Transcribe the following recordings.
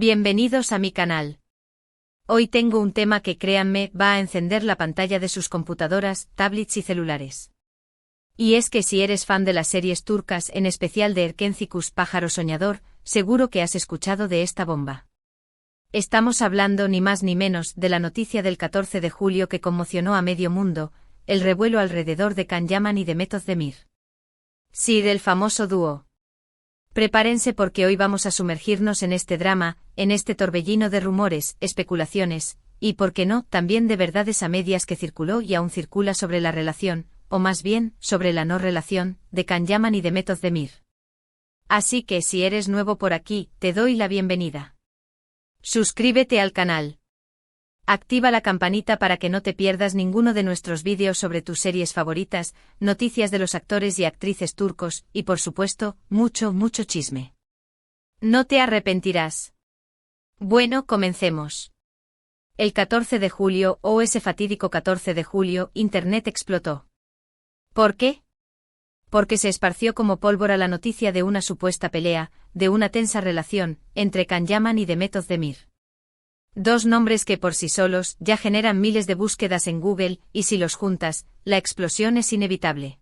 Bienvenidos a mi canal. Hoy tengo un tema que, créanme, va a encender la pantalla de sus computadoras, tablets y celulares. Y es que si eres fan de las series turcas, en especial de Erkencikus Pájaro Soñador, seguro que has escuchado de esta bomba. Estamos hablando ni más ni menos de la noticia del 14 de julio que conmocionó a medio mundo, el revuelo alrededor de Can Yaman y Demet Özdemir. Sí, del famoso dúo. Prepárense porque hoy vamos a sumergirnos en este drama, en este torbellino de rumores, especulaciones, y, por qué no, también de verdades a medias que circuló y aún circula sobre la relación, o más bien, sobre la no relación, de Can Yaman y Demet Özdemir. Así que si eres nuevo por aquí, te doy la bienvenida. Suscríbete al canal. Activa la campanita para que no te pierdas ninguno de nuestros vídeos sobre tus series favoritas, noticias de los actores y actrices turcos, y por supuesto, mucho chisme. No te arrepentirás. Bueno, comencemos. El 14 de julio, o ese fatídico 14 de julio, Internet explotó. ¿Por qué? Porque se esparció como pólvora la noticia de una supuesta pelea, de una tensa relación, entre Can Yaman y Demet Özdemir. Dos nombres que por sí solos ya generan miles de búsquedas en Google, y si los juntas, la explosión es inevitable.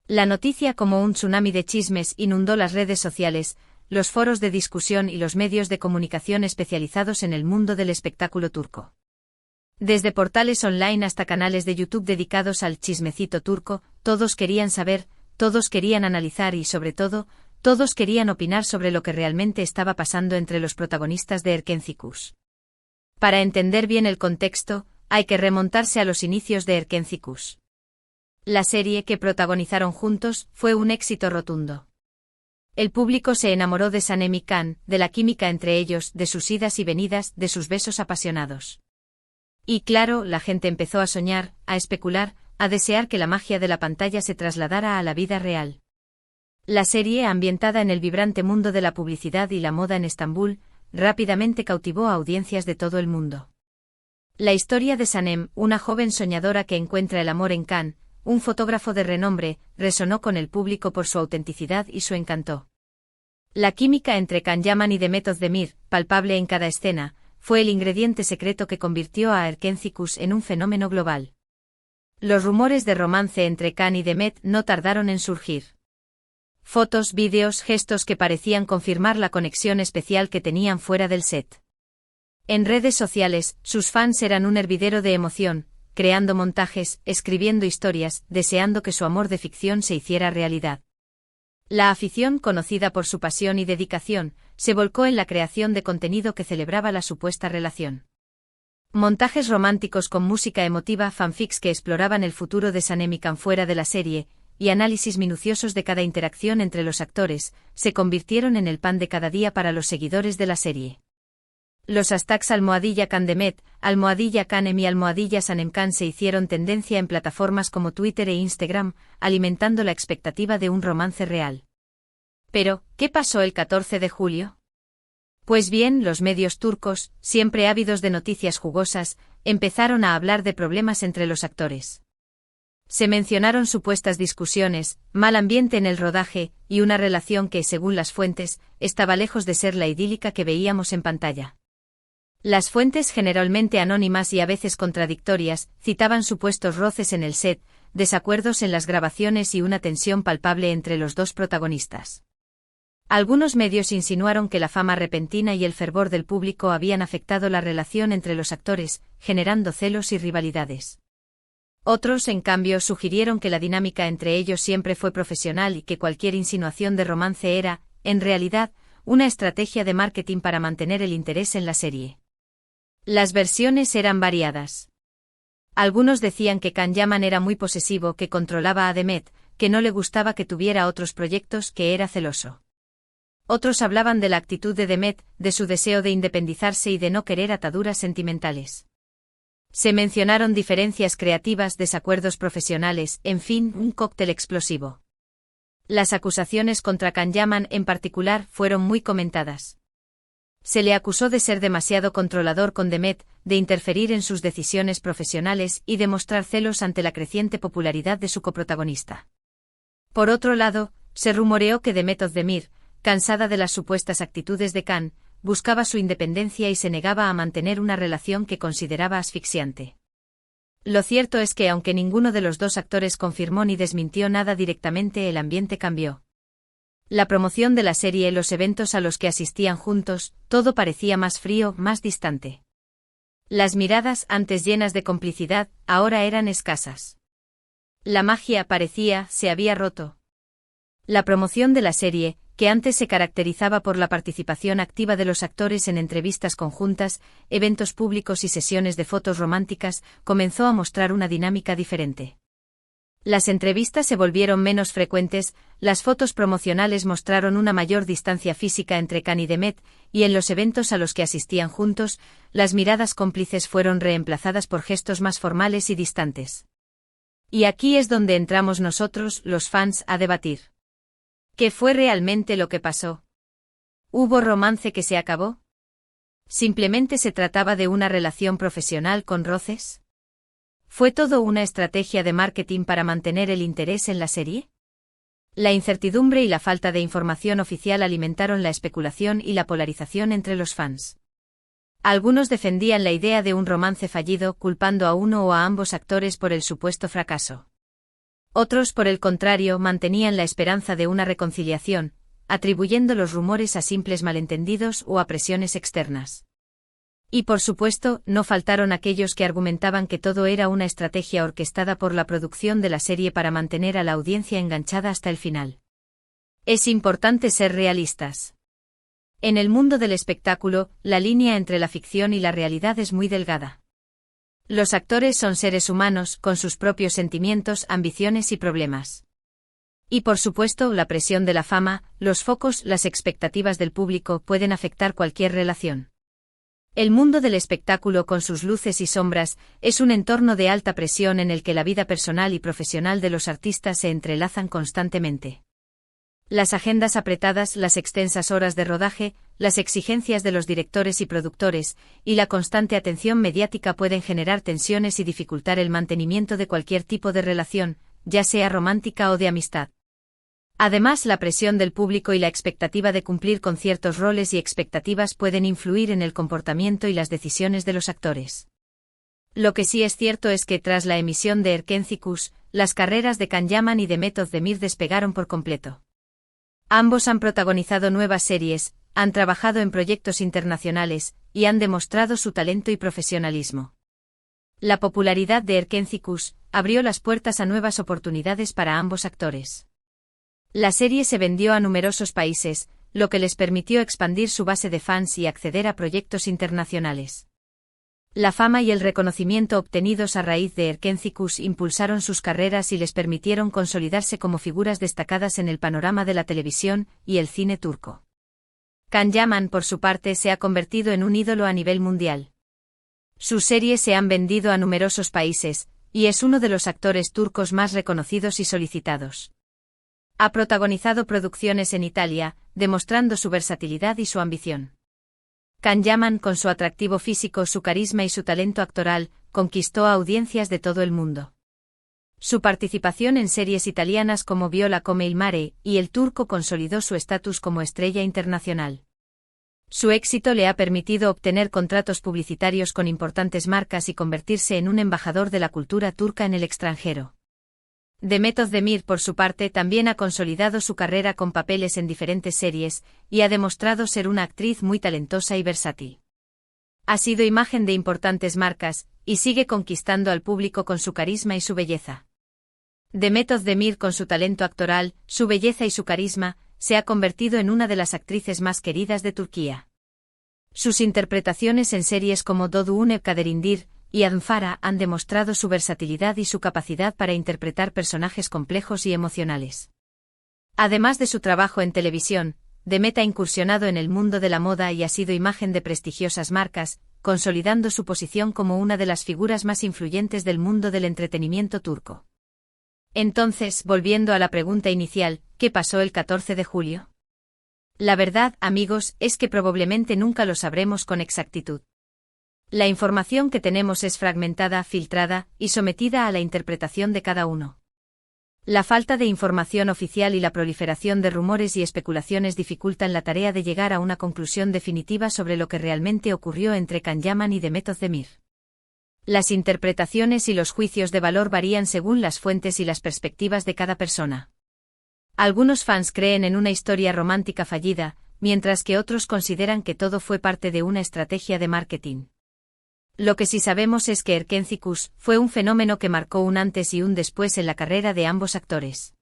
La noticia como un tsunami de chismes inundó las redes sociales, los foros de discusión y los medios de comunicación especializados en el mundo del espectáculo turco. Desde portales online hasta canales de YouTube dedicados al chismecito turco, todos querían saber, todos querían analizar y sobre todo, todos querían opinar sobre lo que realmente estaba pasando entre los protagonistas de Erkencikus. Para entender bien el contexto, hay que remontarse a los inicios de Erkencikus. La serie que protagonizaron juntos fue un éxito rotundo. El público se enamoró de Sanem y Can, de la química entre ellos, de sus idas y venidas, de sus besos apasionados. Y claro, la gente empezó a soñar, a especular, a desear que la magia de la pantalla se trasladara a la vida real. La serie, ambientada en el vibrante mundo de la publicidad y la moda en Estambul, rápidamente cautivó a audiencias de todo el mundo. La historia de Sanem, una joven soñadora que encuentra el amor en Can, un fotógrafo de renombre, resonó con el público por su autenticidad y su encanto. La química entre Can Yaman y Demet Özdemir, palpable en cada escena, fue el ingrediente secreto que convirtió a Erkencikus en un fenómeno global. Los rumores de romance entre Can y Demet no tardaron en surgir. Fotos, vídeos, gestos que parecían confirmar la conexión especial que tenían fuera del set. En redes sociales, sus fans eran un hervidero de emoción, creando montajes, escribiendo historias, deseando que su amor de ficción se hiciera realidad. La afición, conocida por su pasión y dedicación, se volcó en la creación de contenido que celebraba la supuesta relación. Montajes románticos con música emotiva, fanfics que exploraban el futuro de Sanem y Can fuera de la serie, y análisis minuciosos de cada interacción entre los actores, se convirtieron en el pan de cada día para los seguidores de la serie. Los hashtags #CanDemet, #Canem y #SanemCan se hicieron tendencia en plataformas como Twitter e Instagram, alimentando la expectativa de un romance real. Pero, ¿qué pasó el 14 de julio? Pues bien, los medios turcos, siempre ávidos de noticias jugosas, empezaron a hablar de problemas entre los actores. Se mencionaron supuestas discusiones, mal ambiente en el rodaje, y una relación que, según las fuentes, estaba lejos de ser la idílica que veíamos en pantalla. Las fuentes, generalmente anónimas y a veces contradictorias, citaban supuestos roces en el set, desacuerdos en las grabaciones y una tensión palpable entre los dos protagonistas. Algunos medios insinuaron que la fama repentina y el fervor del público habían afectado la relación entre los actores, generando celos y rivalidades. Otros, en cambio, sugirieron que la dinámica entre ellos siempre fue profesional y que cualquier insinuación de romance era, en realidad, una estrategia de marketing para mantener el interés en la serie. Las versiones eran variadas. Algunos decían que Can Yaman era muy posesivo, que controlaba a Demet, que no le gustaba que tuviera otros proyectos, que era celoso. Otros hablaban de la actitud de Demet, de su deseo de independizarse y de no querer ataduras sentimentales. Se mencionaron diferencias creativas, desacuerdos profesionales, en fin, un cóctel explosivo. Las acusaciones contra Can Yaman en particular fueron muy comentadas. Se le acusó de ser demasiado controlador con Demet, de interferir en sus decisiones profesionales y de mostrar celos ante la creciente popularidad de su coprotagonista. Por otro lado, se rumoreó que Demet Özdemir, cansada de las supuestas actitudes de Can, buscaba su independencia y se negaba a mantener una relación que consideraba asfixiante. Lo cierto es que aunque ninguno de los dos actores confirmó ni desmintió nada directamente, el ambiente cambió. La promoción de la serie, los eventos a los que asistían juntos, todo parecía más frío, más distante. Las miradas, antes llenas de complicidad, ahora eran escasas. La magia, parecía, se había roto. La promoción de la serie, que antes se caracterizaba por la participación activa de los actores en entrevistas conjuntas, eventos públicos y sesiones de fotos románticas, comenzó a mostrar una dinámica diferente. Las entrevistas se volvieron menos frecuentes, las fotos promocionales mostraron una mayor distancia física entre Khan y Demet, y en los eventos a los que asistían juntos, las miradas cómplices fueron reemplazadas por gestos más formales y distantes. Y aquí es donde entramos nosotros, los fans, a debatir. ¿Qué fue realmente lo que pasó? ¿Hubo romance que se acabó? ¿Simplemente se trataba de una relación profesional con roces? ¿Fue todo una estrategia de marketing para mantener el interés en la serie? La incertidumbre y la falta de información oficial alimentaron la especulación y la polarización entre los fans. Algunos defendían la idea de un romance fallido, culpando a uno o a ambos actores por el supuesto fracaso. Otros, por el contrario, mantenían la esperanza de una reconciliación, atribuyendo los rumores a simples malentendidos o a presiones externas. Y por supuesto, no faltaron aquellos que argumentaban que todo era una estrategia orquestada por la producción de la serie para mantener a la audiencia enganchada hasta el final. Es importante ser realistas. En el mundo del espectáculo, la línea entre la ficción y la realidad es muy delgada. Los actores son seres humanos, con sus propios sentimientos, ambiciones y problemas. Y por supuesto, la presión de la fama, los focos, las expectativas del público pueden afectar cualquier relación. El mundo del espectáculo, con sus luces y sombras, es un entorno de alta presión en el que la vida personal y profesional de los artistas se entrelazan constantemente. Las agendas apretadas, las extensas horas de rodaje, las exigencias de los directores y productores, y la constante atención mediática pueden generar tensiones y dificultar el mantenimiento de cualquier tipo de relación, ya sea romántica o de amistad. Además, la presión del público y la expectativa de cumplir con ciertos roles y expectativas pueden influir en el comportamiento y las decisiones de los actores. Lo que sí es cierto es que tras la emisión de Erkenzikus, las carreras de Can Yaman y de Meth Özdemir despegaron por completo. Ambos han protagonizado nuevas series, han trabajado en proyectos internacionales, y han demostrado su talento y profesionalismo. La popularidad de Erkenzikus abrió las puertas a nuevas oportunidades para ambos actores. La serie se vendió a numerosos países, lo que les permitió expandir su base de fans y acceder a proyectos internacionales. La fama y el reconocimiento obtenidos a raíz de Erkenzikus impulsaron sus carreras y les permitieron consolidarse como figuras destacadas en el panorama de la televisión y el cine turco. Can Yaman, por su parte, se ha convertido en un ídolo a nivel mundial. Sus series se han vendido a numerosos países, y es uno de los actores turcos más reconocidos y solicitados. Ha protagonizado producciones en Italia, demostrando su versatilidad y su ambición. Can Yaman, con su atractivo físico, su carisma y su talento actoral, conquistó a audiencias de todo el mundo. Su participación en series italianas como Viola come il mare y El Turco consolidó su estatus como estrella internacional. Su éxito le ha permitido obtener contratos publicitarios con importantes marcas y convertirse en un embajador de la cultura turca en el extranjero. Demet Özdemir, por su parte, también ha consolidado su carrera con papeles en diferentes series, y ha demostrado ser una actriz muy talentosa y versátil. Ha sido imagen de importantes marcas, y sigue conquistando al público con su carisma y su belleza. Demet Özdemir, con su talento actoral, su belleza y su carisma, se ha convertido en una de las actrices más queridas de Turquía. Sus interpretaciones en series como Doğduğun Kaderindir y Adnfara han demostrado su versatilidad y su capacidad para interpretar personajes complejos y emocionales. Además de su trabajo en televisión, Demet ha incursionado en el mundo de la moda y ha sido imagen de prestigiosas marcas, consolidando su posición como una de las figuras más influyentes del mundo del entretenimiento turco. Entonces, volviendo a la pregunta inicial, ¿qué pasó el 14 de julio? La verdad, amigos, es que probablemente nunca lo sabremos con exactitud. La información que tenemos es fragmentada, filtrada y sometida a la interpretación de cada uno. La falta de información oficial y la proliferación de rumores y especulaciones dificultan la tarea de llegar a una conclusión definitiva sobre lo que realmente ocurrió entre Can Yaman y Demet Özdemir. Las interpretaciones y los juicios de valor varían según las fuentes y las perspectivas de cada persona. Algunos fans creen en una historia romántica fallida, mientras que otros consideran que todo fue parte de una estrategia de marketing. Lo que sí sabemos es que Erkenzikούς fue un fenómeno que marcó un antes y un después en la carrera de ambos actores.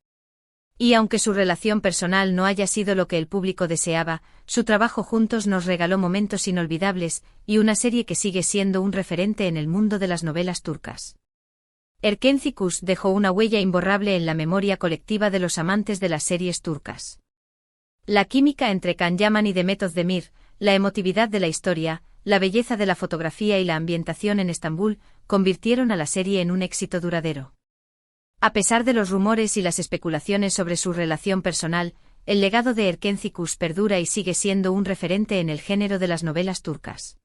Y aunque su relación personal no haya sido lo que el público deseaba, su trabajo juntos nos regaló momentos inolvidables y una serie que sigue siendo un referente en el mundo de las novelas turcas. Erkenzikούς dejó una huella imborrable en la memoria colectiva de los amantes de las series turcas. La química entre Can Yaman y Demet Özdemir, la emotividad de la historia, la belleza de la fotografía y la ambientación en Estambul convirtieron a la serie en un éxito duradero. A pesar de los rumores y las especulaciones sobre su relación personal, el legado de Erkenzikούς perdura y sigue siendo un referente en el género de las novelas turcas.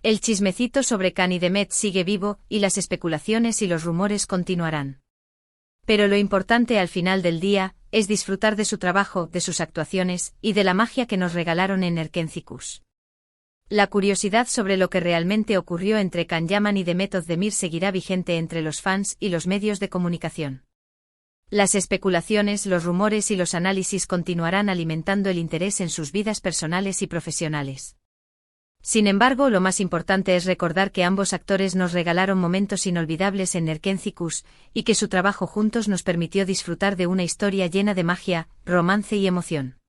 El chismecito sobre Can y Demet sigue vivo y las especulaciones y los rumores continuarán. Pero lo importante al final del día es disfrutar de su trabajo, de sus actuaciones y de la magia que nos regalaron en Erkenzikούς. La curiosidad sobre lo que realmente ocurrió entre Can Yaman y Demet Özdemir seguirá vigente entre los fans y los medios de comunicación. Las especulaciones, los rumores y los análisis continuarán alimentando el interés en sus vidas personales y profesionales. Sin embargo, lo más importante es recordar que ambos actores nos regalaron momentos inolvidables en Erkenzikούς y que su trabajo juntos nos permitió disfrutar de una historia llena de magia, romance y emoción.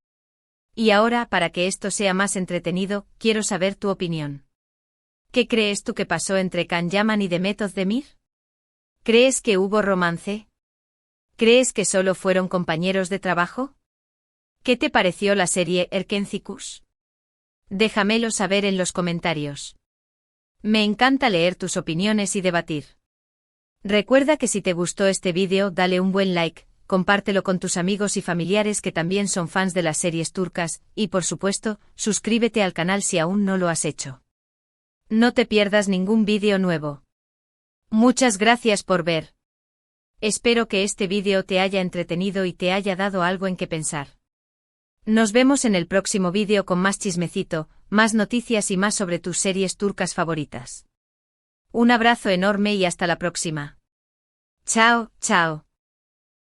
Y ahora, para que esto sea más entretenido, quiero saber tu opinión. ¿Qué crees tú que pasó entre Can Yaman y Demet Özdemir? ¿Crees que hubo romance? ¿Crees que solo fueron compañeros de trabajo? ¿Qué te pareció la serie Erkenzikούς? Déjamelo saber en los comentarios. Me encanta leer tus opiniones y debatir. Recuerda que si te gustó este vídeo, dale un buen like, compártelo con tus amigos y familiares que también son fans de las series turcas, y por supuesto, suscríbete al canal si aún no lo has hecho. No te pierdas ningún vídeo nuevo. Muchas gracias por ver. Espero que este vídeo te haya entretenido y te haya dado algo en que pensar. Nos vemos en el próximo vídeo con más chismecito, más noticias y más sobre tus series turcas favoritas. Un abrazo enorme y hasta la próxima. Chao, chao.